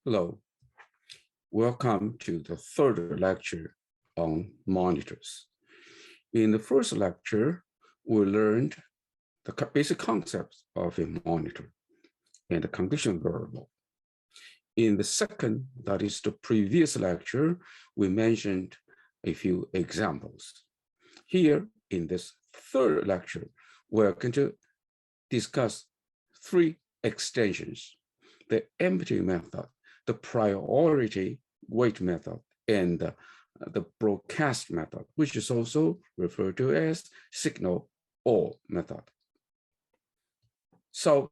Hello, welcome to the third lecture on monitors. In the first lecture, we learned the basic concepts of a monitor and the condition variable. In the second, that is the previous lecture, we mentioned a few examples. Here in this third lecture, we're going to discuss three extensions: the empty method, the priority wait method, and the broadcast method, which is also referred to as signal all method. So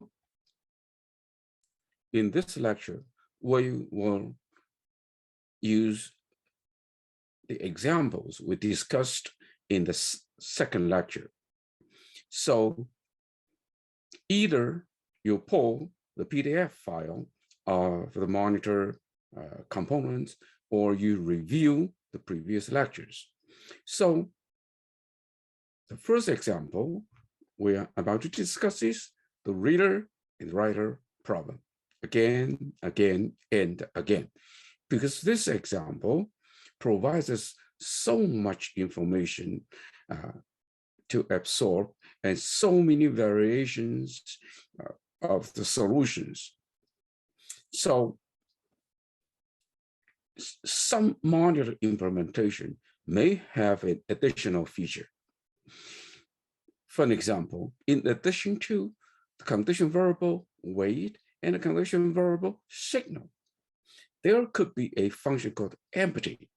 in this lecture, we will use the examples we discussed in the second lecture. So either you pull the PDF file of the monitor components, or you review the previous lectures. So the first example we are about to discuss is the reader and writer problem. Again, and again, because this example provides us so much information to absorb and so many variations of the solutions. So some monitor implementation may have an additional feature. For an example, in addition to the condition variable wait and the condition variable signal, there could be a function called empty.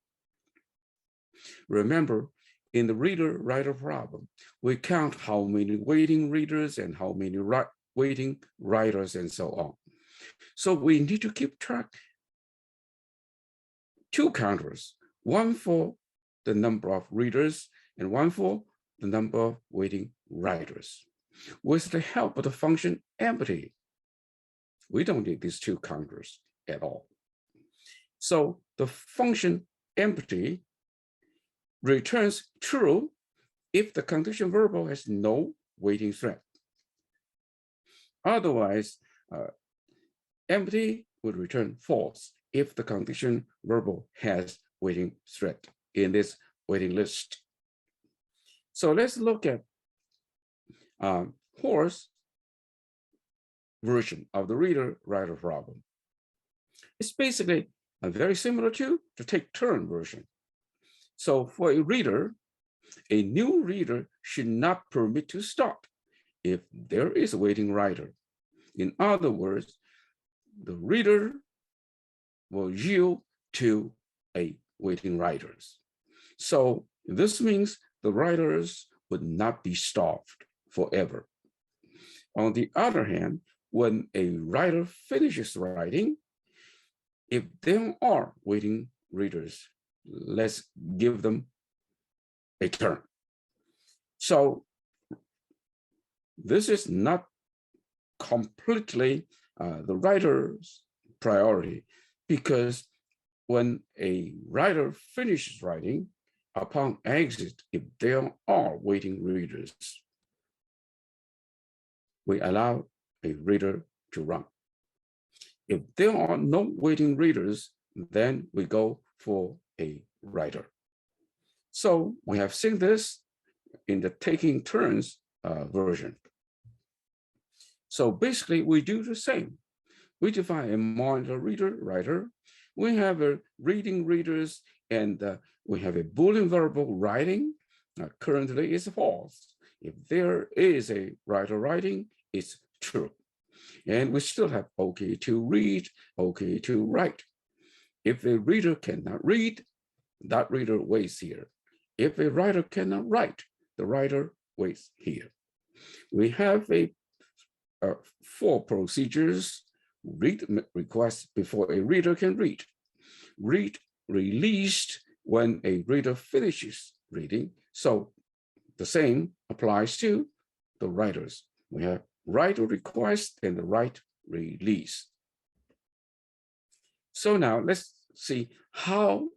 Remember, in the reader-writer problem, we count how many waiting readers and how many waiting writers and so on. So we need to keep track two counters, one for the number of readers and one for the number of waiting writers. With the help of the function empty, we don't need these two counters at all. So the function empty returns true if the condition variable has no waiting thread. Otherwise, empty would return false if the condition variable has waiting thread in this waiting list. So let's look at Hor's version of the reader-writer problem. It's basically very similar to the take-turn version. So for a reader, a new reader should not permit to stop if there is a waiting writer. In other words, the reader will yield to a waiting writers. So this means the writers would not be stopped forever. On the other hand, when a writer finishes writing, if there are waiting readers, let's give them a turn. So this is not completely the writer's priority, because when a writer finishes writing, upon exit, if there are waiting readers, we allow a reader to run. If there are no waiting readers, then we go for a writer. So we have seen this in the taking turns version. So basically, we do the same. We define a monitor reader writer. We have a reading readers, and we have a Boolean variable writing. Currently, it's false. If there is a writer writing, it's true. And we still have OK to read, OK to write. If a reader cannot read, that reader waits here. If a writer cannot write, the writer waits here. We have four procedures: read request before a reader can read, read released when a reader finishes reading. So the same applies to the writers. We have write request and the write release. So now let's see how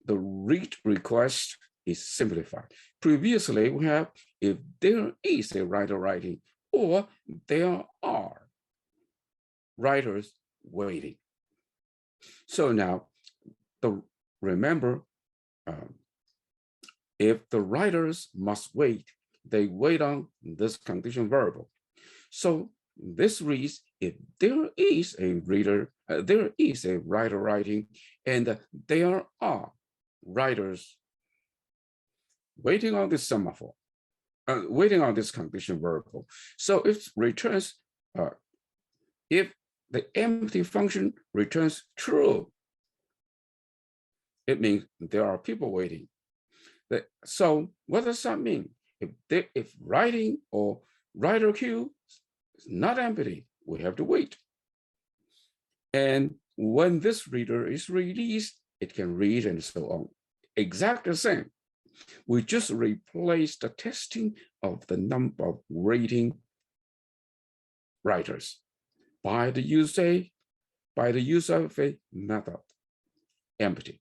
the read request is simplified. Previously, we have if there is a writer writing or there are writers waiting. So now, remember, if the writers must wait, they wait on this condition variable. So this reads, if there is a reader, there is a writer writing, and there are writers waiting on this semaphore, waiting on this condition variable. So it returns, if the empty function returns true, it means there are people waiting. So what does that mean? If writing or writer queue is not empty, we have to wait. And when this reader is released, it can read and so on. Exactly the same. We just replace the testing of the number of waiting writers by the use of a method, empty.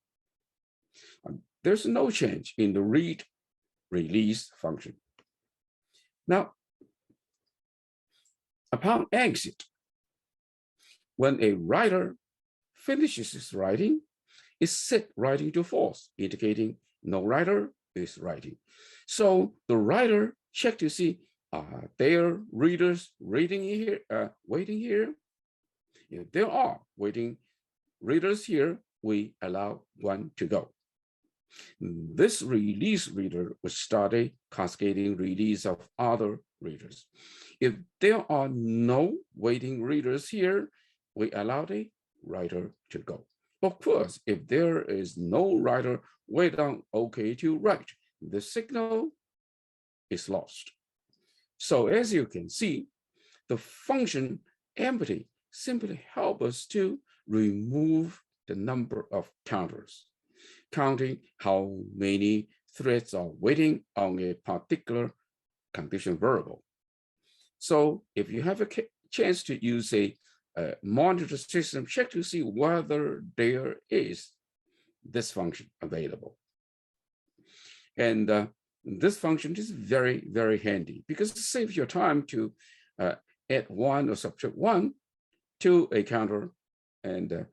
There's no change in the read release function. Now, upon exit, when a writer finishes his writing, it set writing to false, indicating no writer is writing. So the writer check to see, are there readers reading here, waiting here? If there are waiting readers here, we allow one to go. This release reader will start a cascading release of other readers. If there are no waiting readers here, we allow the writer to go. Of course, if there is no writer wait on OK to write, the signal is lost. So as you can see, the function empty simply helps us to remove the number of counters, counting how many threads are waiting on a particular condition variable. So if you have a chance to use a monitor system, check to see whether there is this function available. And this function is very, very handy because it saves your time to add one or subtract one to a counter and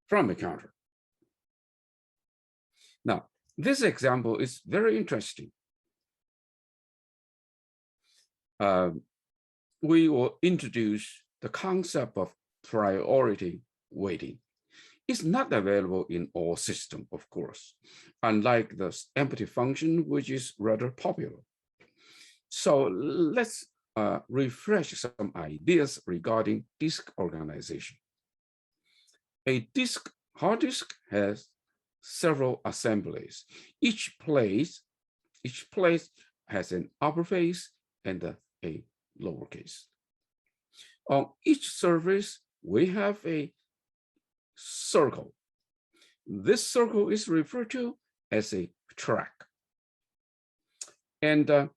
from a counter. Now, this example is very interesting. We will introduce the concept of priority waiting. It's not available in all systems, of course, unlike the empty function, which is rather popular. So let's refresh some ideas regarding disk organization. A hard disk has several assemblies. Each place has an uppercase and a lowercase. On each surface, we have a circle. This circle is referred to as a track. And the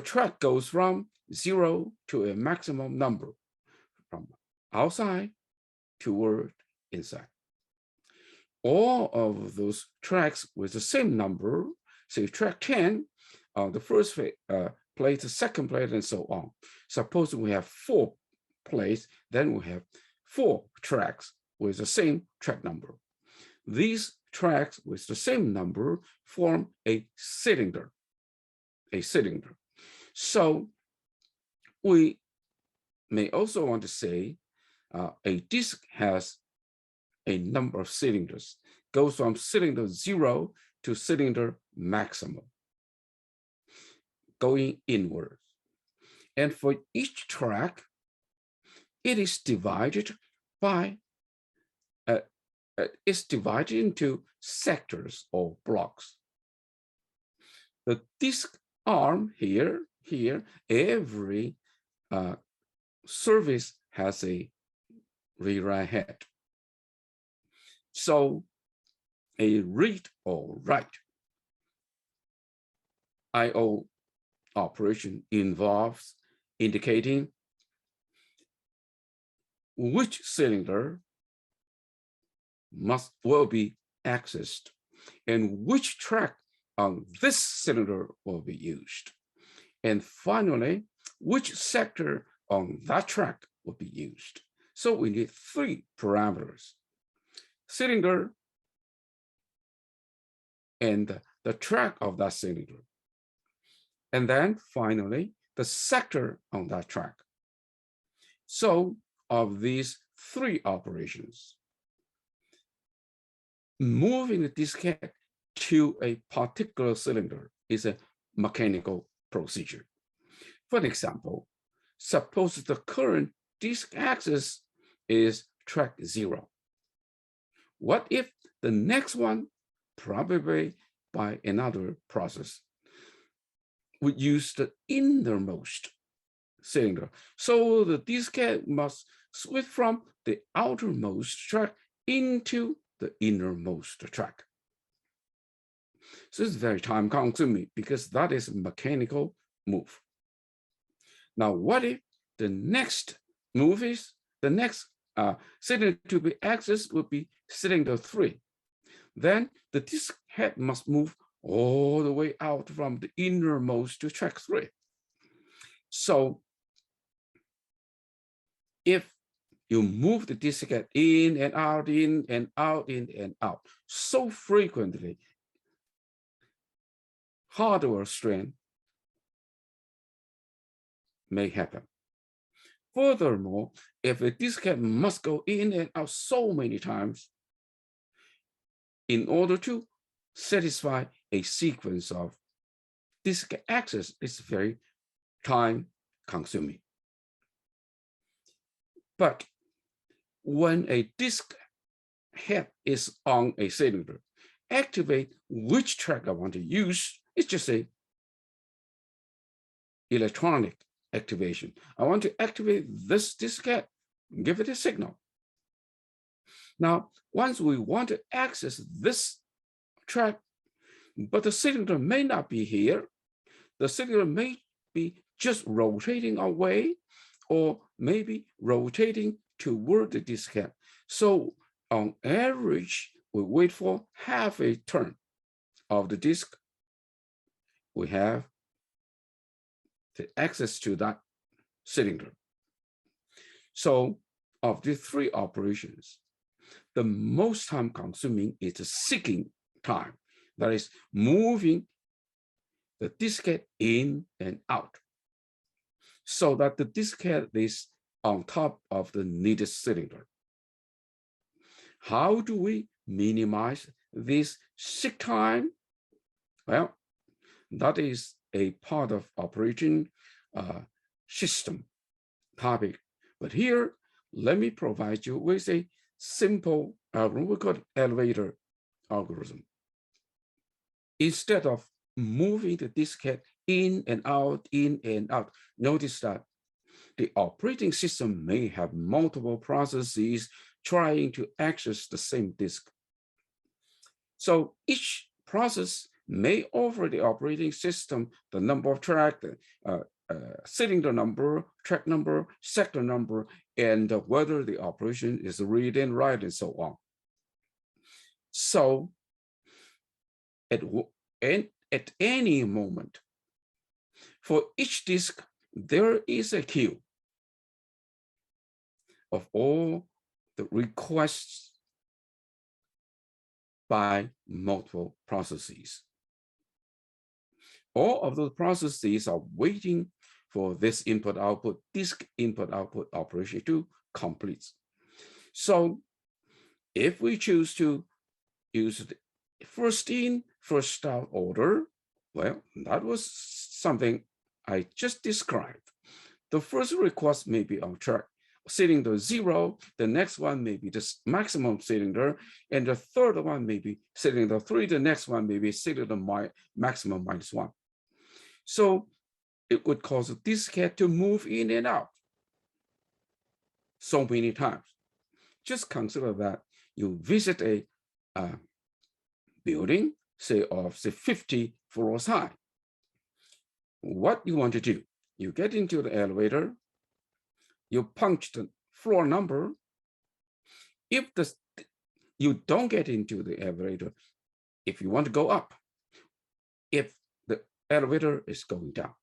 track goes from 0 to a maximum number, from outside toward inside. All of those tracks with the same number, say track 10, the first plate, the second plate, and so on. Suppose we have 4 plates, then we have 4 tracks with the same track number. These tracks with the same number form a cylinder. So we may also want to say a disk has a number of cylinders, goes from cylinder 0 to cylinder maximum, going inward. And for each track, it is divided by, it's divided into sectors or blocks. The disk arm here, every surface has a read-write head. So a read or write I/O operation involves indicating which cylinder will be accessed and which track on this cylinder will be used. And finally, which sector on that track will be used. So we need 3 parameters: cylinder and the track of that cylinder. And then finally, the sector on that track. So of these 3 operations, moving the diskette to a particular cylinder is a mechanical procedure. For example, suppose the current disk axis is track 0. What if the next one, probably by another process, would use the innermost cylinder? So the diskette must switch from the outermost track into the innermost track. So it's very time consuming because that is a mechanical move. Now, what if the next move is the next cylinder to be accessed would be cylinder 3? Then the disk head must move all the way out from the innermost to track 3. So if you move the diskette in and out, in and out, in and out so frequently, hardware strain may happen. Furthermore, if a diskette must go in and out so many times in order to satisfy a sequence of disk access, it's very time consuming. But when a disk head is on a cylinder, activate which track I want to use. It's just a electronic activation. I want to activate this diskette, give it a signal. Now, once we want to access this track, but the cylinder may not be here, the cylinder may be just rotating away or maybe rotating toward the diskette. So on average, we wait for half a turn of the disk. We have the access to that cylinder. So of the 3 operations, the most time consuming is the seeking time, that is moving the diskette in and out so that the diskette is on top of the needed cylinder. How do we minimize this seek time? Well, that is a part of operating system topic. But here, let me provide you with a simple algorithm we call elevator algorithm. Instead of moving the diskette in and out, notice that the operating system may have multiple processes trying to access the same disk. So each process may offer the operating system the number of track, cylinder number, track number, sector number, and whether the operation is read and write and so on. So at any moment, for each disk, there is a queue of all the requests by multiple processes. All of those processes are waiting for this input-output, disk input-output operation to complete. So if we choose to use the first in, first out order, well, that was something I just described. The first request may be on track cylinder 0, the next one may be the maximum cylinder, and the third one may be cylinder 3, the next one may be cylinder maximum -1. So it would cause a diskette to move in and out so many times. Just consider that you visit a building, say 50 floors high. What you want to do, you get into the elevator, you punch the floor number. If you don't get into the elevator, if you want to go up, if the elevator is going down.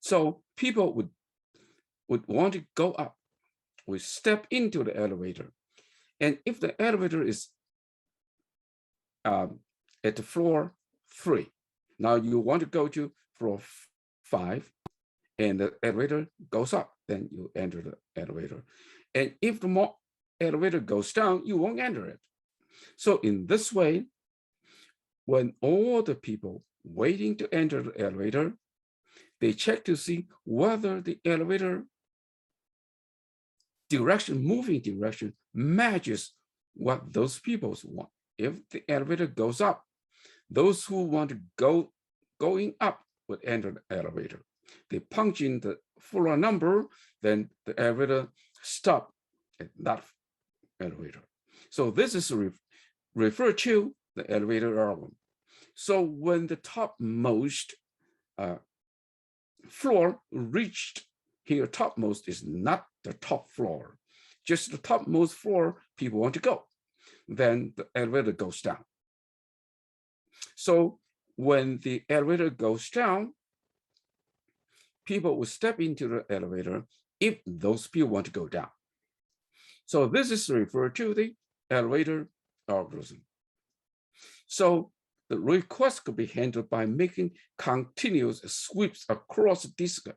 So people would would want to go up, we step into the elevator. And if the elevator is at the floor 3, now you want to go to floor 5, and the elevator goes up, then you enter the elevator. And if the elevator goes down, you won't enter it. So in this way, when all the people waiting to enter the elevator, they check to see whether the elevator direction, moving direction, matches what those people want. If the elevator goes up, those who want to going up would enter the elevator. They punch in the floor number, then the elevator stop at that elevator. So this is referred to the elevator diagram. So when the topmost floor reached here, topmost is not the top floor, just the topmost floor people want to go. Then the elevator goes down. So when the elevator goes down, people will step into the elevator if those people want to go down. So this is referred to the elevator algorithm. So the request could be handled by making continuous sweeps across the disk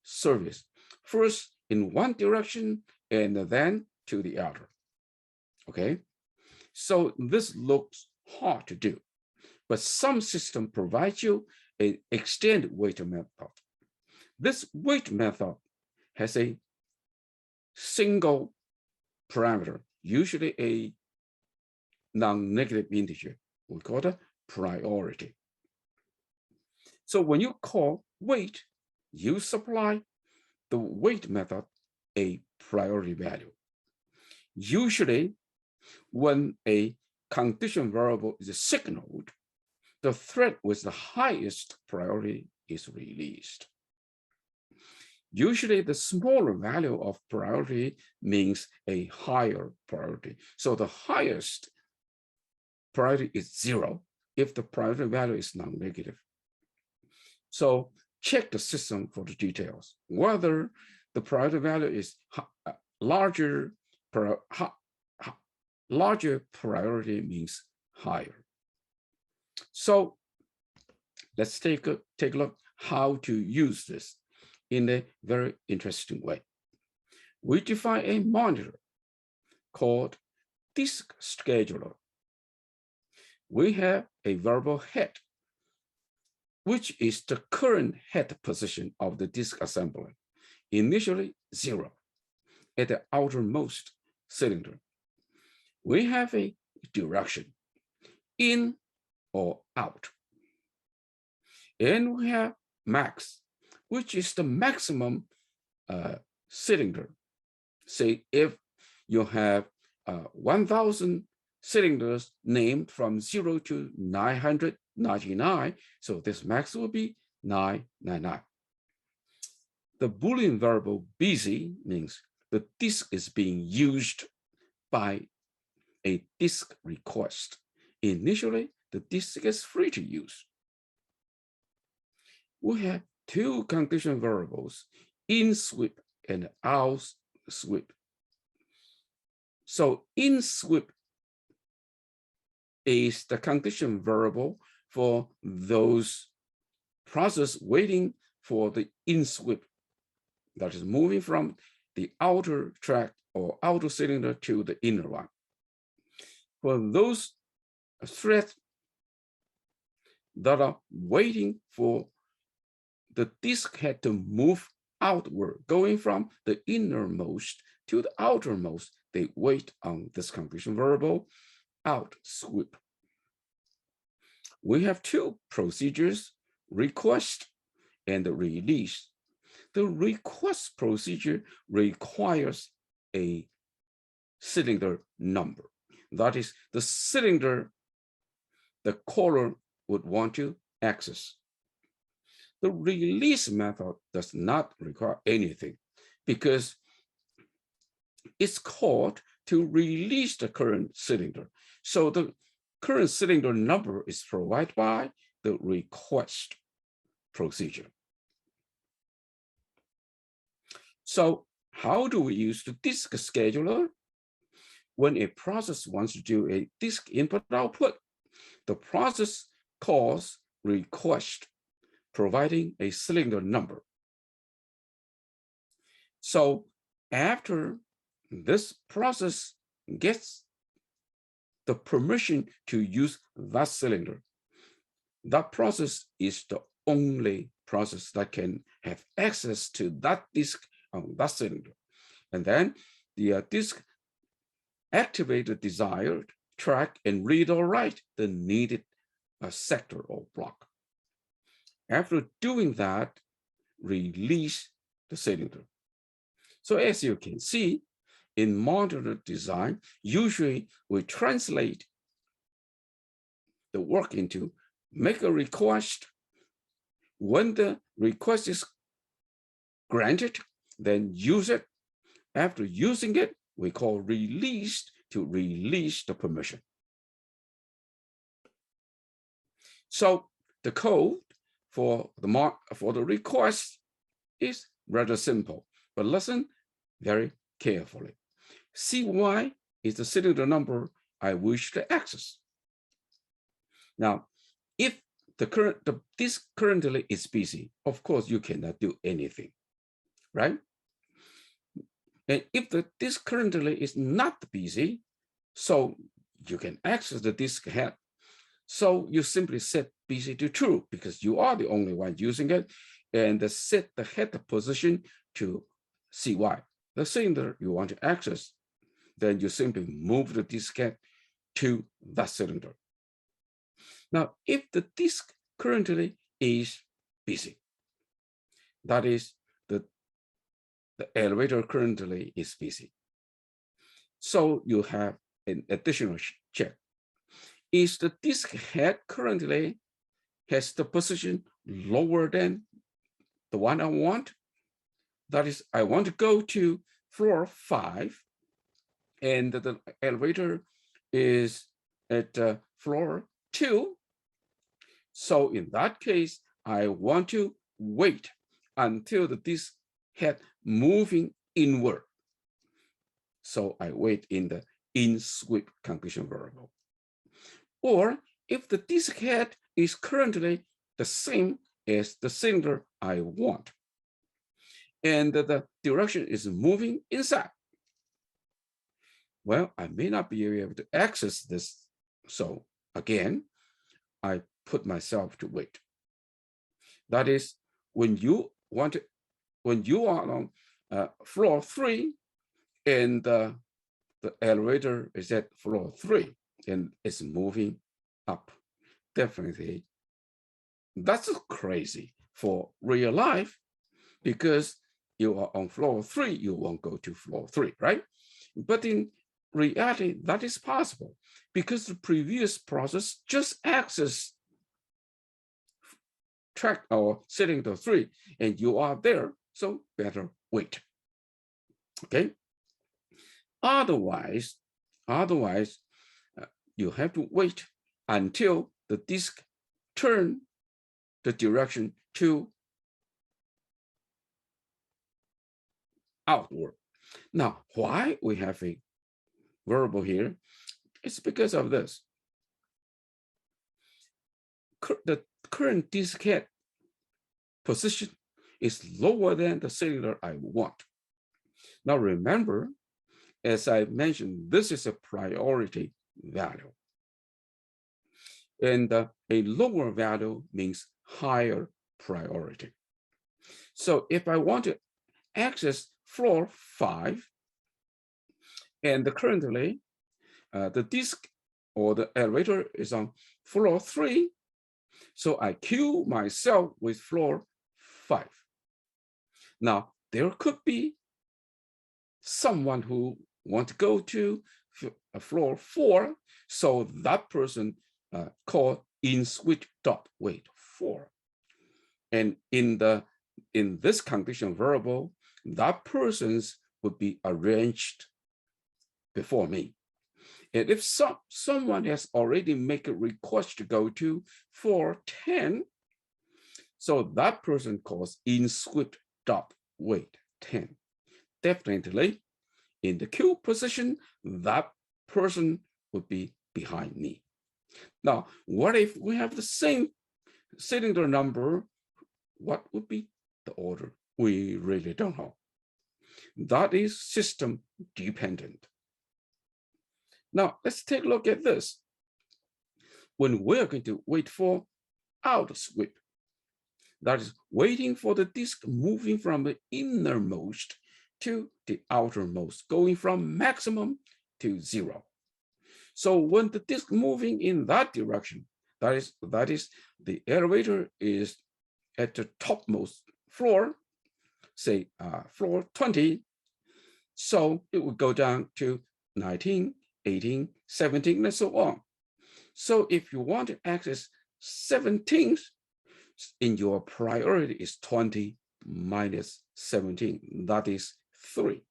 service, first in one direction and then to the other. Okay, so this looks hard to do, but some system provides you an extended wait method. This wait method has a single parameter, usually a non-negative integer. We call it priority. So when you call wait, you supply the wait method a priority value. Usually, when a condition variable is signaled, the thread with the highest priority is released. Usually, the smaller value of priority means a higher priority. So the highest priority is 0 if the priority value is non-negative. So check the system for the details, whether the priority value is larger priority means higher. So let's take a look how to use this in a very interesting way. We define a monitor called disk scheduler. We have a variable head, which is the current head position of the disk assembly, initially 0 at the outermost cylinder. We have a direction, in or out. And we have max, which is the maximum cylinder. Say if you have 1,000 cylinders named from 0 to 999, so this max will be 999. The Boolean variable busy means the disk is being used by a disk request. Initially, the disk is free to use. We have two condition variables, in sweep and out sweep. So in sweep is the condition variable for those process waiting for the in sweep, that is moving from the outer track or outer cylinder to the inner one. For those threads that are waiting for the disk head to move outward, going from the innermost to the outermost, they wait on this condition variable, out sweep. We have two procedures, request and release. The request procedure requires a cylinder number. That is the cylinder the caller would want to access. The release method does not require anything because it's called to release the current cylinder. So the current cylinder number is provided by the request procedure. So how do we use the disk scheduler? When a process wants to do a disk input output, the process calls request, providing a cylinder number. So after this process gets the permission to use that cylinder, that process is the only process that can have access to that disk on that cylinder. And then the disk activate the desired track and read or write the needed sector or block. After doing that, release the cylinder. So as you can see, in modular design, usually we translate the work into make a request. When the request is granted, then use it. After using it, we call released to release the permission. So the code for the request is rather simple, but listen very carefully. CY is the cylinder number I wish to access. Now, if the disk currently is busy, of course you cannot do anything, right? And if the disk currently is not busy, so you can access the disk head. So you simply set busy to true because you are the only one using it, and set the head position to CY, the cylinder you want to access. Then you simply move the diskette to that cylinder. Now, if the disk currently is busy, that is, the elevator currently is busy. So you have an additional check. Is the disk head currently has the position lower than the one I want? That is, I want to go to floor 5, and the elevator is at floor 2. So in that case, I want to wait until the disk head moving inward. So I wait in the in-sweep conclusion variable. Or if the disk head is currently the same as the cylinder I want, and the direction is moving inside, well, I may not be able to access this. So again, I put myself to wait. That is, when you are on floor 3, and the elevator is at floor 3 and it's moving up, definitely that's crazy for real life, because you are on floor 3, you won't go to floor 3, right? But in reality, that is possible because the previous process just accessed track or cylinder 3, and you are there, so better wait. Okay. Otherwise, you have to wait until the disk turn the direction to outward. Now, why we have a variable here? It's because of this. The current diskette position is lower than the cylinder I want. Now remember, as I mentioned, this is a priority value. And a lower value means higher priority. So if I want to access floor 5, and currently the disk or the elevator is on floor 3, so I queue myself with floor 5. Now, there could be someone who wants to go to floor 4, so that person called in-switch.wait 4. And in this condition variable, that person's would be arranged before me. And if someone has already made a request to go to floor 10, so that person calls in-switch.wait 10. definitely in the Q position, that person would be behind me. Now, what if we have the same cylinder number? What would be the order? We really don't know. That is system dependent. Now, let's take a look at this. When we're going to wait for out sweep, that is waiting for the disk moving from the innermost to the outermost, going from maximum to 0. So when the disk moving in that direction, that is the elevator is at the topmost floor, say floor 20, so it would go down to 19, 18, 17, and so on. So if you want to access 17th, in your priority is 20 minus 17, that is 3.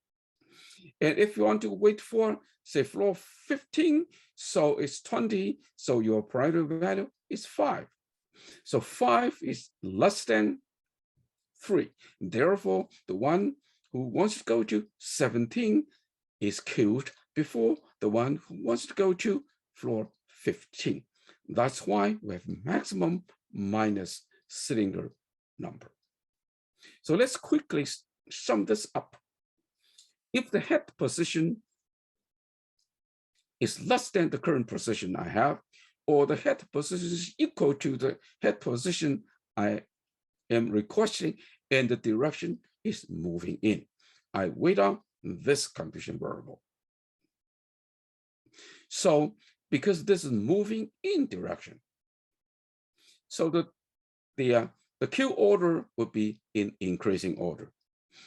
And if you want to wait for, say, floor 15, so it's 20, so your priority value is 5. So 5 is less than 3. Therefore, the one who wants to go to 17 is queued before the one who wants to go to floor 15. That's why we have maximum minus cylinder number. So let's quickly sum this up. If the head position is less than the current position I have, or the head position is equal to the head position I am requesting, and the direction is moving in, I wait on this condition variable. So because this is moving in direction, so the Q order would be in increasing order.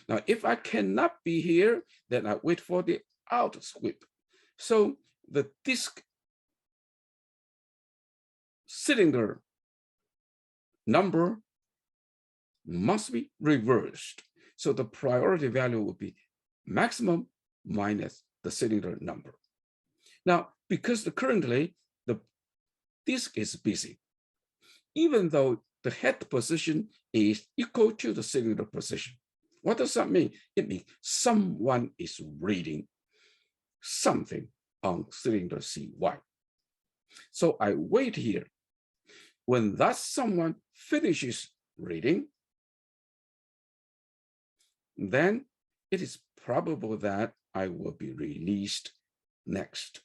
Now, if I cannot be here, then I wait for the out sweep. So the disk cylinder number must be reversed. So the priority value would be maximum minus the cylinder number. Now, because currently the disk is busy, even though the head position is equal to the cylinder position. What does that mean? It means someone is reading something on cylinder CY. So I wait here. When that someone finishes reading, then it is probable that I will be released next.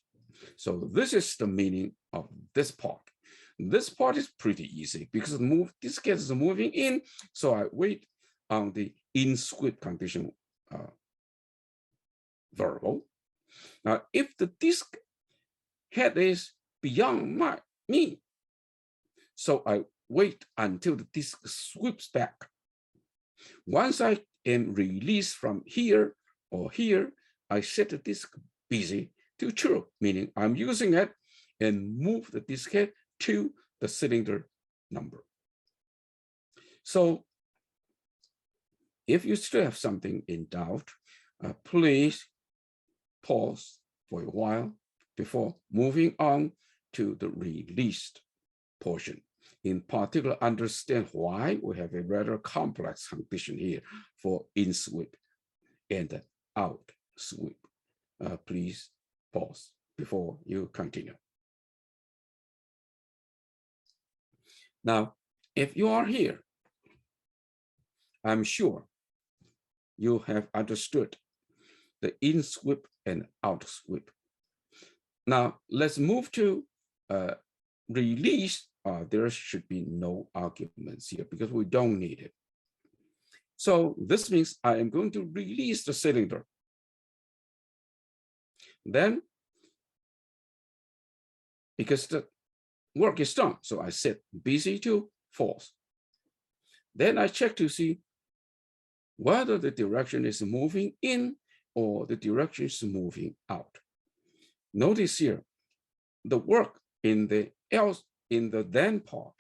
So this is the meaning of this part. This part is pretty easy because this disk is moving in, so I wait on the in sweep condition variable. Now, if the disk head is beyond me, so I wait until the disk sweeps back. Once I am released from here or here, I set the disk busy to true, meaning I'm using it, and move the disk head to the cylinder number. So if you still have something in doubt, please pause for a while before moving on to the released portion. In particular, understand why we have a rather complex condition here for in sweep and out sweep. Please pause before you continue. Now, if you are here, I'm sure you have understood the in sweep and out sweep. Now, let's move to release. There should be no arguments here because we don't need it. So this means I am going to release the cylinder. Then, because the work is done, so I set busy to false. Then I check to see whether the direction is moving in or the direction is moving out. Notice here, the work in the else in the then part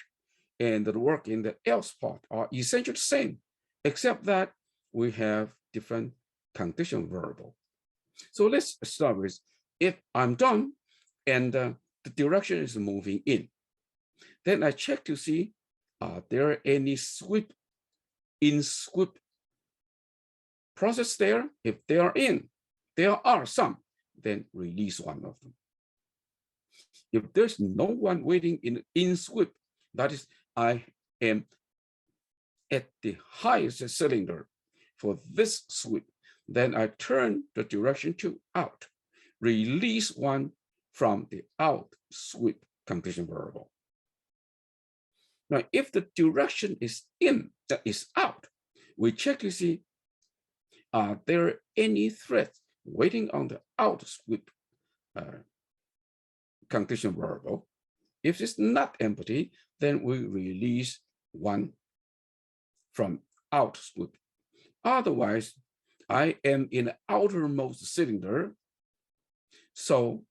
and the work in the else part are essentially the same, except that we have different condition variable. So let's start with, if I'm done and the direction is moving in, then I check to see, are there any in sweep process there. If there are some, then release one of them. If there's no one waiting in sweep, that is, I am at the highest cylinder for this sweep, then I turn the direction to out, release one from the out sweep condition variable. Now, if the direction is in, that is out, we check to see, are there any threads waiting on the out sweep condition variable? If it's not empty, then we release one from out sweep. Otherwise, I am in the outermost cylinder, so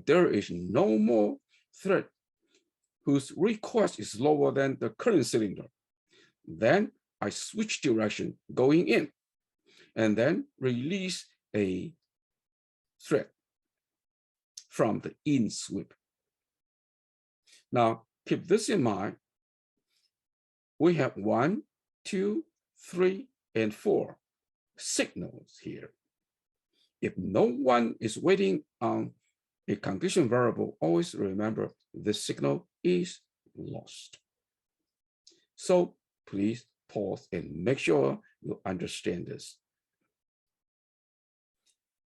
there is no more thread whose request is lower than the current cylinder. Then I switch direction going in, and then release a thread from the in sweep. Now, keep this in mind. We have 1, 2, 3, and 4 signals here. If no one is waiting on a condition variable, always remember the signal is lost. So please pause and make sure you understand this.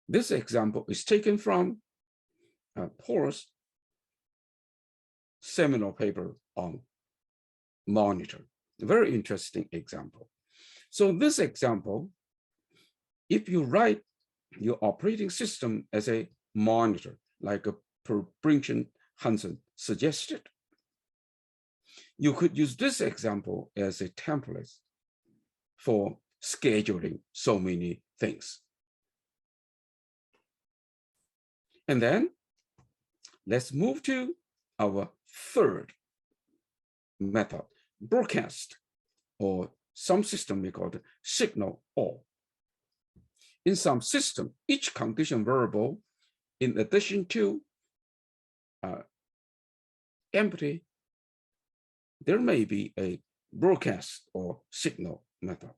This example is taken from Paul's seminal paper on monitor. A very interesting example. So this example, if you write your operating system as a monitor, like a Brinchen-Hansen suggested, you could use this example as a template for scheduling so many things. And then let's move to our third method, broadcast, or some system we call it signal all. In some system, each condition variable, in addition to empty, there may be a broadcast or signal method.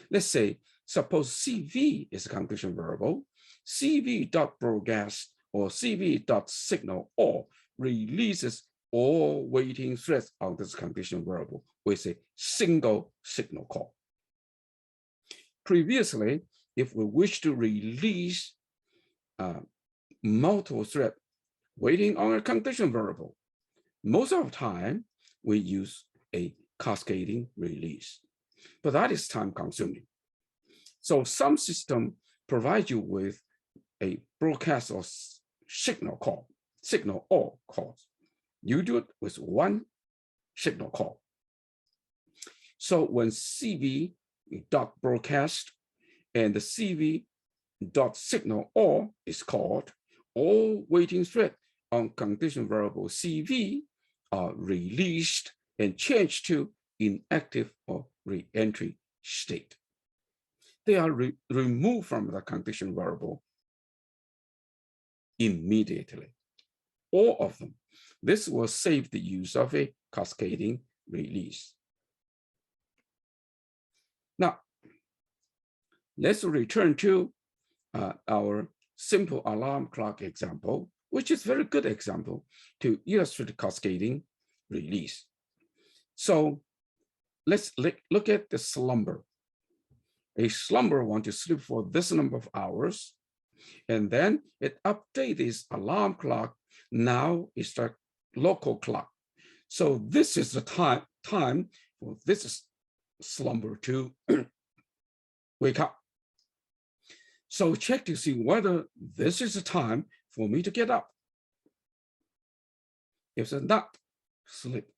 Let's say, suppose CV is a condition variable, CV.broadcast or CV.signal all releases all waiting threads on this condition variable with a single signal call. Previously, if we wish to release multiple threads waiting on a condition variable, most of the time we use a cascading release, but that is time consuming. So some system provide you with a broadcast or signal all calls. You do it with one signal call. So when CV.broadcast and the CV.signal all is called, all waiting threads on condition variable CV are released and changed to inactive or re-entry state. They are removed from the condition variable immediately, all of them. This will save the use of a cascading release. Now, let's return to our simple alarm clock example, which is a very good example to illustrate cascading release. So let's look at the slumber. A slumber wants to sleep for this number of hours, and then it updates this alarm clock. Now it's the local clock. So this is the time for this slumber to wake up. So check to see whether this is the time for me to get up. If it's not, sleep.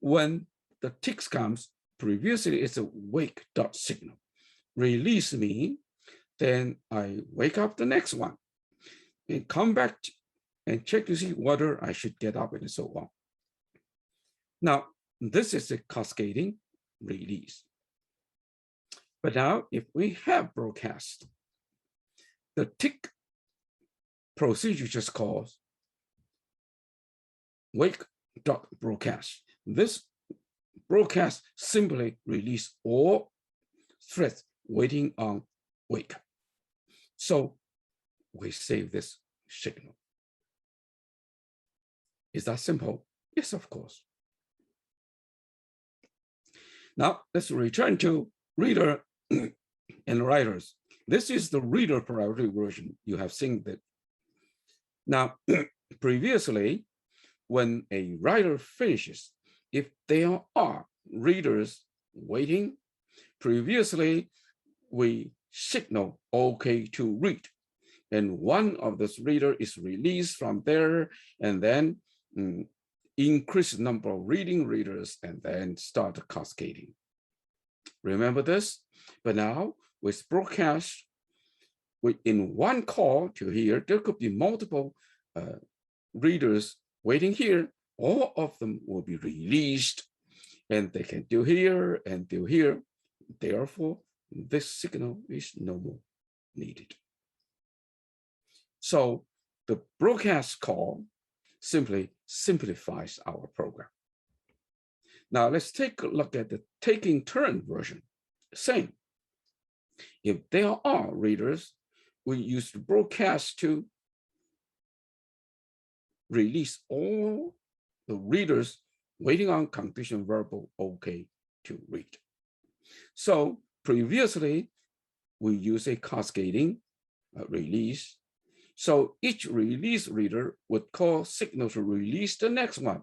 When the tick comes, previously it's a wake.signal. Release me, then I wake up the next one and come back and check to see whether I should get up and so on. Now, this is a cascading release. But now, if we have broadcast, the tick procedure just calls wake.broadcast. This broadcast simply release all threads waiting on wake. So we save this signal. Is that simple? Yes, of course. Now let's return to reader and writers. This is the reader priority version. You have seen that. Now, previously, when a writer finishes, if there are readers waiting, previously we signal OK to read. And one of those reader is released from there, and then increase the number of reading readers, and then start cascading. Remember this? But now with broadcast, in one call to here, there could be multiple readers waiting here. All of them will be released, and they can do here and do here. Therefore, this signal is no more needed. So the broadcast call simply simplifies our program. Now let's take a look at the taking turn version. Same. If there are readers, we use the broadcast to release all the readers waiting on condition verbal OK to read. So previously, we use a cascading release. So each release reader would call signal to release the next one.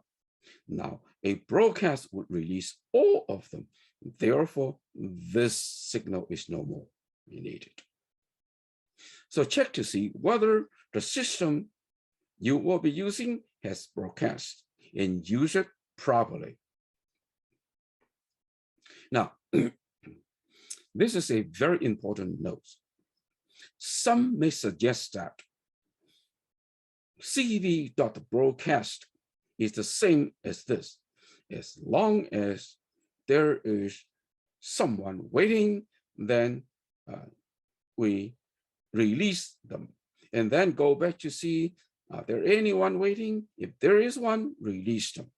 Now, a broadcast would release all of them. Therefore, this signal is no more needed. So check to see whether the system you will be using has broadcast and use it properly. Now, this is a very important note. Some may suggest that CV.broadcast is the same as this. As long as there is someone waiting, then we release them and then go back to see, are there anyone waiting? If there is one, release them.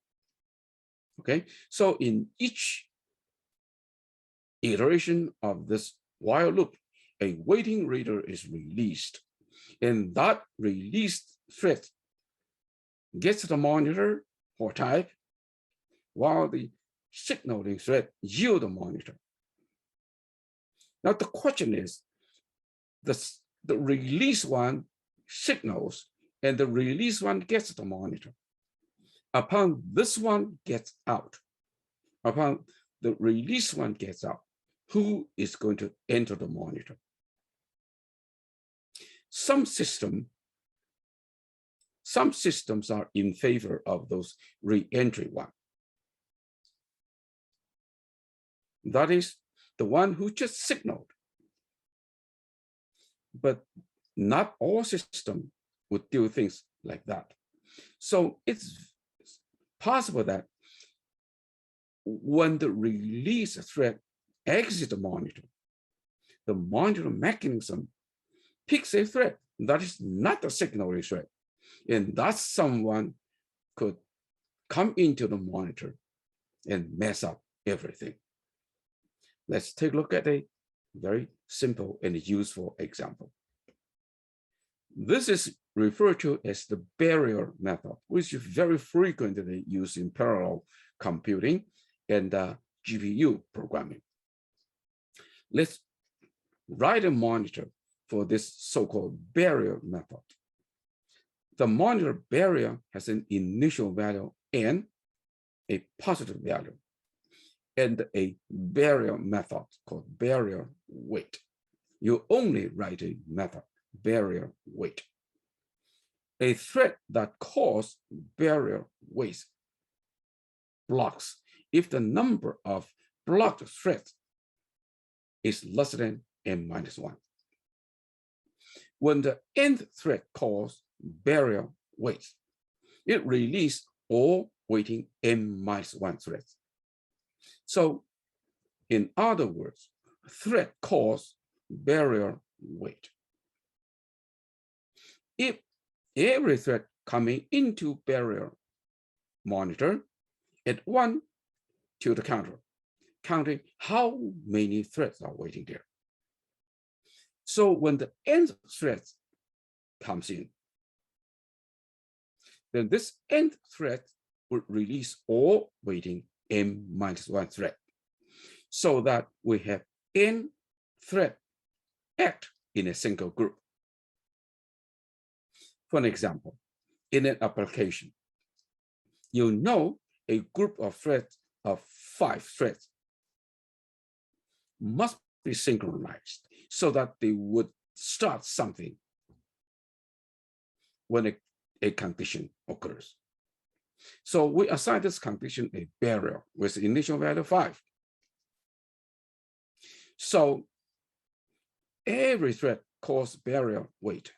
Okay, so in each iteration of this while loop, a waiting reader is released, and that released thread gets the monitor or type, while the signaling thread yield the monitor. Now the question is, the release one signals and the release one gets the monitor. Upon this one gets out, upon the release one gets out, who is going to enter the monitor? Some systems are in favor of those re-entry one. That is the one who just signaled. But not all systems would do things like that. So it's possible that when the release thread exits the monitor mechanism picks a thread that is not a signaling thread, and that someone could come into the monitor and mess up everything. Let's take a look at a very simple and useful example. This is referred to as the barrier method, which is very frequently used in parallel computing and GPU programming. Let's write a monitor for this so-called barrier method. The monitor barrier has an initial value n, a positive value, and a barrier method called barrier weight. You only write a method, barrier weight. A thread that calls barrier weight blocks if the number of blocked threads is less than n-1. When the nth thread calls barrier weight, it releases all waiting n-1 threads. So in other words, thread calls barrier weight. If every thread coming into barrier monitor at 1 to the counter, counting how many threads are waiting there. So when the end thread comes in, then this end thread will release all waiting n-1 thread, so that we have n thread act in a single group. For an example, in an application, you know a group of threads of 5 threads must be synchronized so that they would start something when a condition occurs. So we assign this condition a barrier with the initial value 5. So every thread calls barrier wait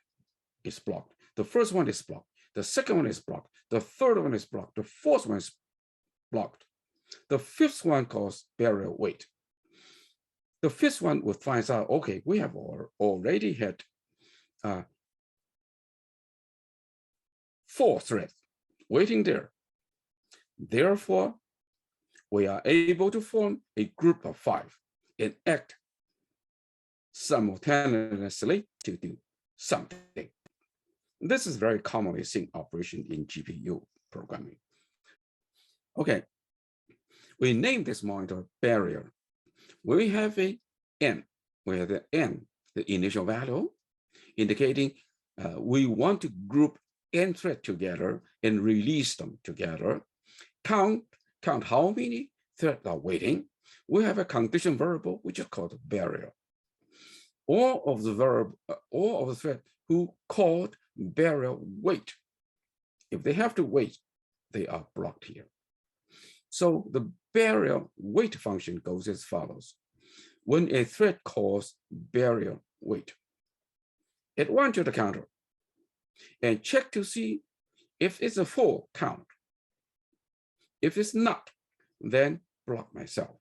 is blocked. The first one is blocked. The second one is blocked. The third one is blocked. The fourth one is blocked. The fifth one calls barrier wait. The fifth one would find out, okay, we have already had 4 threads waiting there. Therefore, we are able to form a group of 5 and act simultaneously to do something. This is very commonly seen operation in GPU programming. Okay, we name this monitor barrier. We have a n, we have the n, the initial value, indicating we want to group n threads together and release them together. Count how many threads are waiting. We have a condition variable which is called barrier. All of the threads who called barrier wait, if they have to wait, they are blocked here. So the barrier wait function goes as follows. When a thread calls barrier wait, it runs to the counter and check to see if it's a full count. If it's not, then block myself.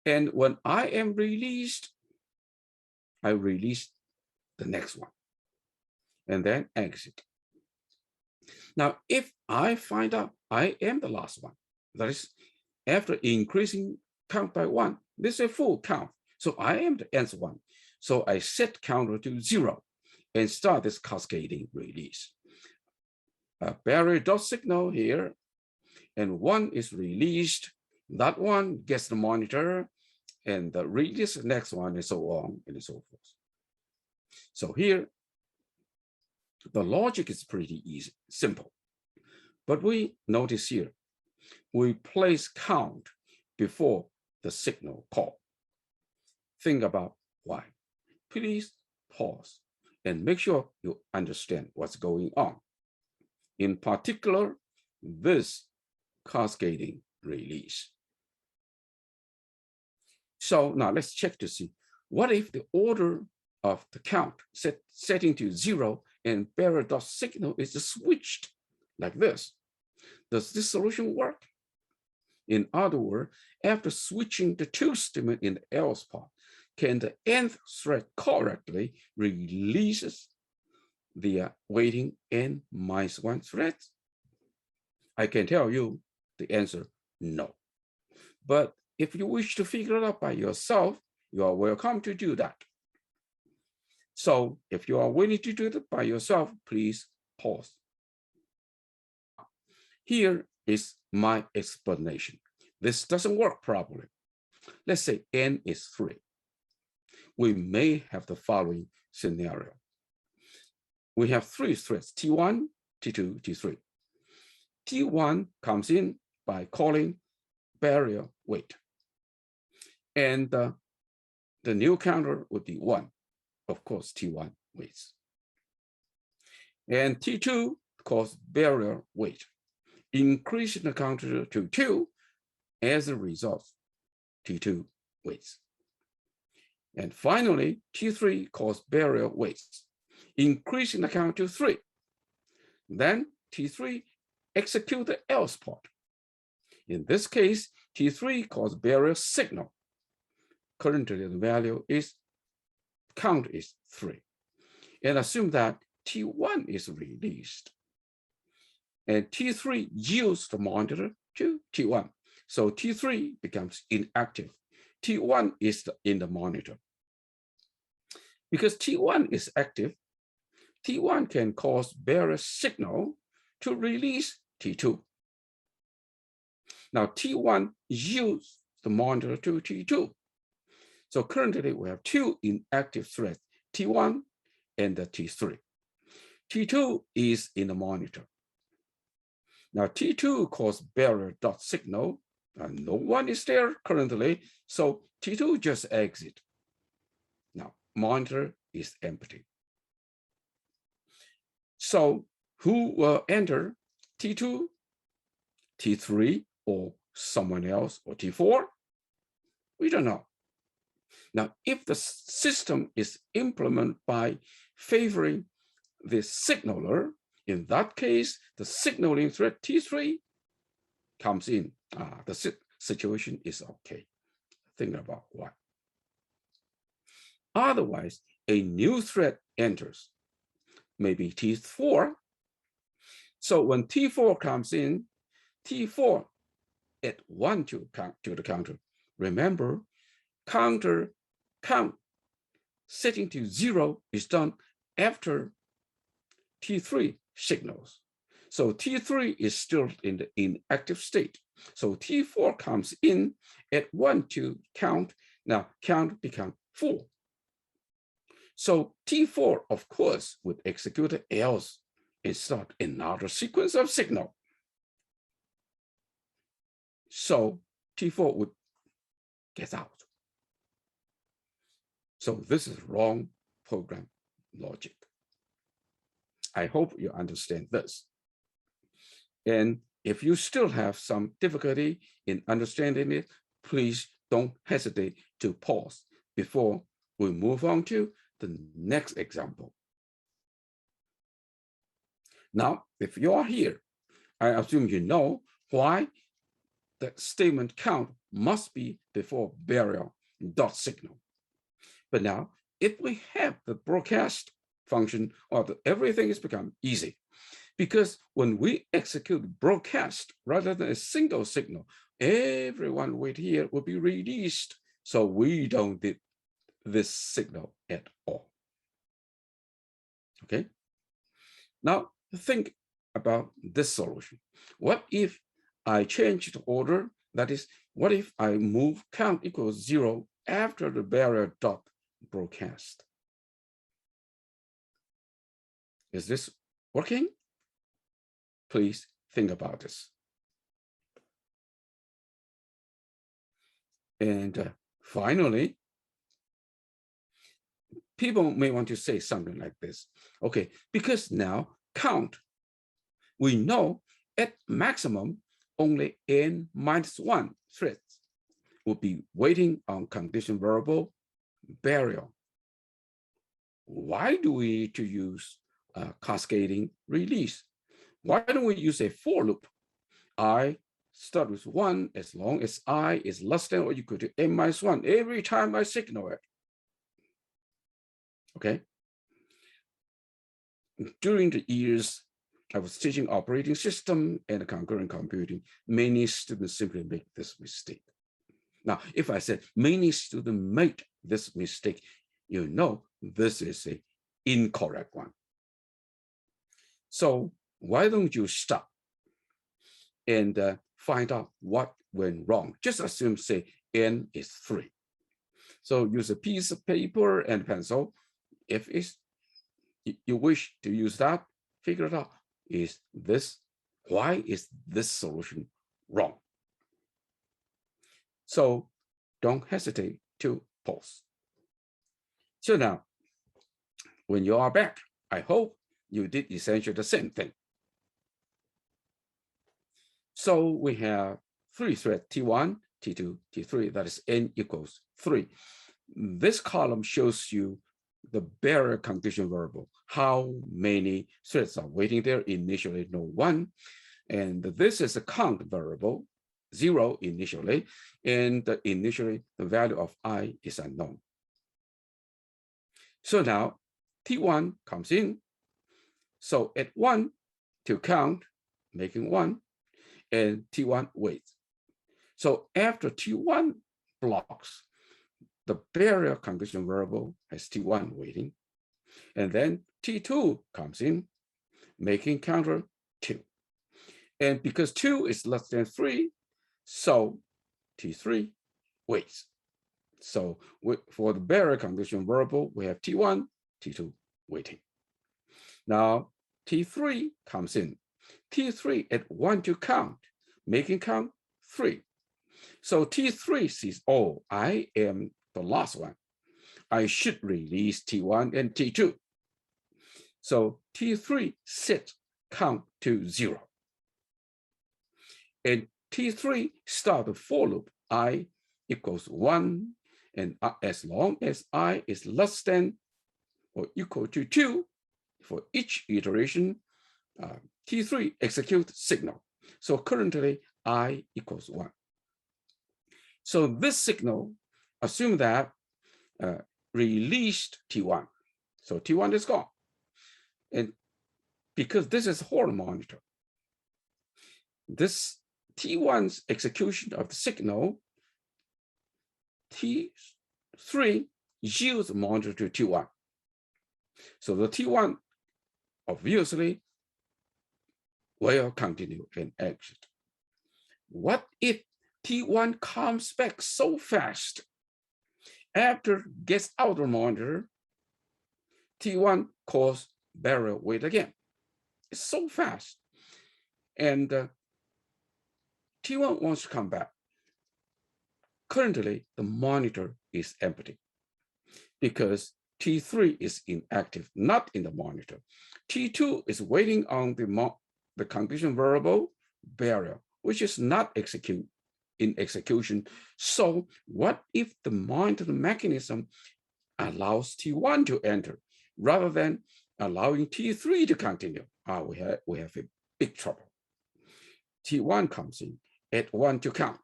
And when I am released, I release the next one and then exit. Now, if I find out I am the last one, that is, after increasing count by 1, this is a full count. So I am the nth one. So I set counter to 0 and start this cascading release. A barrier dot signal here, and 1 is released. That one gets the monitor, and the release the next one, and so on and so forth. So here, the logic is pretty easy, simple. But we notice here, we place count before the signal call. Think about why. Please pause and make sure you understand what's going on. In particular, this cascading release. So now let's check to see, what if the order of the count setting to 0 and barrier dot signal is switched like this? Does this solution work? In other words, after switching the 2 statement in the else part, can the nth thread correctly releases the waiting n-1 threads? I can tell you the answer, no. But if you wish to figure it out by yourself, you are welcome to do that. So if you are willing to do it by yourself, please pause. Here is my explanation. This doesn't work properly. Let's say n is 3. We may have the following scenario. We have 3 threads, T1, T2, T3. T1 comes in by calling barrier wait. And the new counter would be 1. Of course, T1 waits. And T2 calls barrier wait, increasing the counter to 2. As a result, T2 waits. And finally, T3 calls barrier waits, increasing the count to 3. Then T3 execute the else part. In this case, T3 calls barrier signal. Currently, the value is count is 3. And assume that T1 is released. And T3 yields the monitor to T1. So T3 becomes inactive T1 is in the monitor. Because T1 is active, T1 can cause barrier signal to release T2. Now T1 yields the monitor to T2. So currently we have two inactive threads, T1 and the T3. T2 is in the monitor. Now T2 calls barrier dot signal, and no one is there currently, so T2 just exit. Now monitor is empty. So who will enter? T2, T3, or someone else, or T4? We don't know. Now, if the system is implemented by favoring the signaler, in that case, the signaling thread T3 comes in. The situation is okay. Think about why. Otherwise, a new thread enters, maybe T4. So when T4 comes in, T4 add 1 to the counter. Remember, counter count setting to 0 is done after T3 signals. So T3 is still in the inactive state. So T4 comes in at 1 to count. Now count becomes 4. So T4, of course, would execute else and start another sequence of signal. So T4 would get out. So this is wrong program logic. I hope you understand this. And if you still have some difficulty in understanding it, please don't hesitate to pause before we move on to the next example. Now, if you are here, I assume you know why the statement count must be before barrier dot signal. But now, if we have the broadcast function, everything has become easy. Because when we execute broadcast rather than a single signal, everyone wait here will be released. So we don't need this signal at all. Okay. Now think about this solution. What if I change the order? That is, what if I move count equals 0 after the barrier dot broadcast? Is this working? Please think about this. And finally, people may want to say something like this. Okay, because now count, we know at maximum only n-1 threads will be waiting on condition variable barrier. Why do we need to use cascading release? Why don't we use a for loop? I start with 1 as long as I is less than or equal to n-1 every time I signal it. Okay. During the years I was teaching operating system and concurrent computing, many students simply make this mistake. Now, if I said many students made this mistake, you know this is an incorrect one. So why don't you stop and find out what went wrong? Just assume, say, n is 3. So use a piece of paper and pencil. If you wish to use that, figure it out. Why is this solution wrong? So don't hesitate to pause. So now, when you are back, I hope you did essentially the same thing. So we have 3 threads, T1, T2, T3, that is n equals 3. This column shows you the barrier condition variable, how many threads are waiting there, initially no 1. And this is a count variable, 0 initially, and initially the value of I is unknown. So now T1 comes in. So at 1 to count, making 1, and T1 waits. So after T1 blocks, the barrier condition variable has T1 waiting, and then T2 comes in, making counter 2. And because 2 is less than 3, so T3 waits. So for the barrier condition variable, we have T1, T2 waiting. Now T3 comes in. T3 at 1 to count, making count 3. So T3 sees, oh, I am the last one. I should release T1 and T2. So T3 sets count to 0. And T3 start the for loop, I equals 1. And as long as I is less than or equal to 2, for each iteration, T3 executes signal. So currently, I equals 1. So this signal, assume that released T1. So T1 is gone. And because this is Horn monitor, this T1's execution of the signal, T3 yields monitor to T1. So the T1 obviously will continue and exit. What if T1 comes back so fast after gets out of monitor? T1 calls barrier wait again. It's so fast. And T1 wants to come back. Currently, the monitor is empty because T3 is inactive, not in the monitor. T2 is waiting on the condition variable barrier, which is not in execution. So what if the monitor mechanism allows T1 to enter rather than allowing T3 to continue? We have a big trouble. T1 comes in at 1 to count.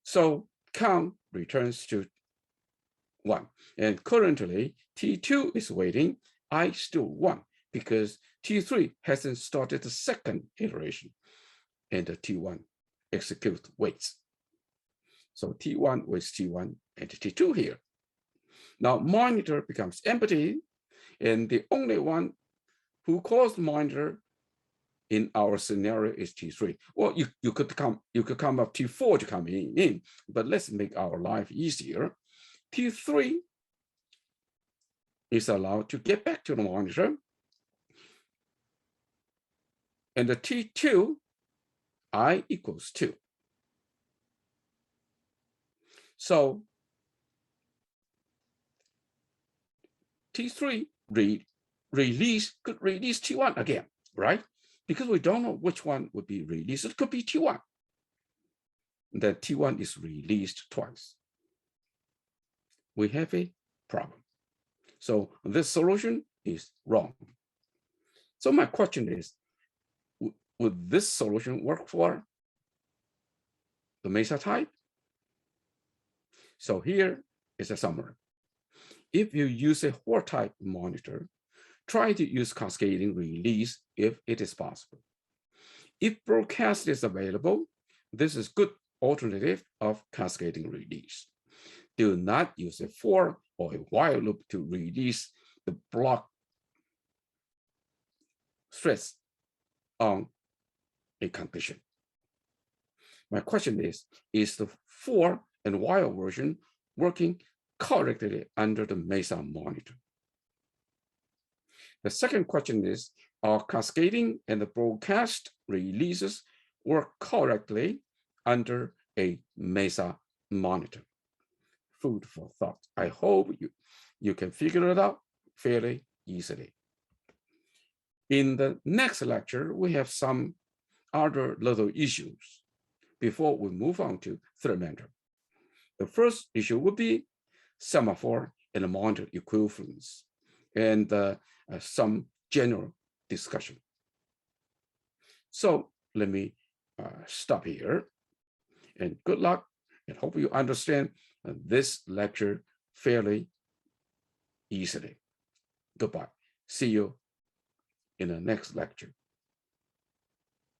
So count returns to 1. And currently, T2 is waiting. I still 1 because T3 hasn't started the second iteration. And the T1 executes waits. So T1 waits T1 and T2 here. Now monitor becomes empty, and the only one who calls the monitor in our scenario is T3. Well, you could come up T4 to come in, but let's make our life easier. T3 is allowed to get back to the monitor, and the T2, I equals 2. So T3 could release T1 again, right? Because we don't know which one would be released. It could be T1. Then T1 is released twice. We have a problem. So this solution is wrong. So my question is, would this solution work for the Mesa type? So here is a summary. If you use a Hoare type monitor, try to use cascading release if it is possible. If broadcast is available, this is good alternative of cascading release. Do not use a for or a while loop to release the block threads on a condition. My question is the for and while version working correctly under the Mesa monitor? The second question is, are cascading and the broadcast releases work correctly under a Mesa monitor? Food for thought. I hope you can figure it out fairly easily. In the next lecture, we have some other little issues before we move on to third matter. The first issue would be semaphore and monitor equivalence, and some general discussion. So let me stop here, and good luck, and hope you understand this lecture fairly easily. Goodbye. See you in the next lecture.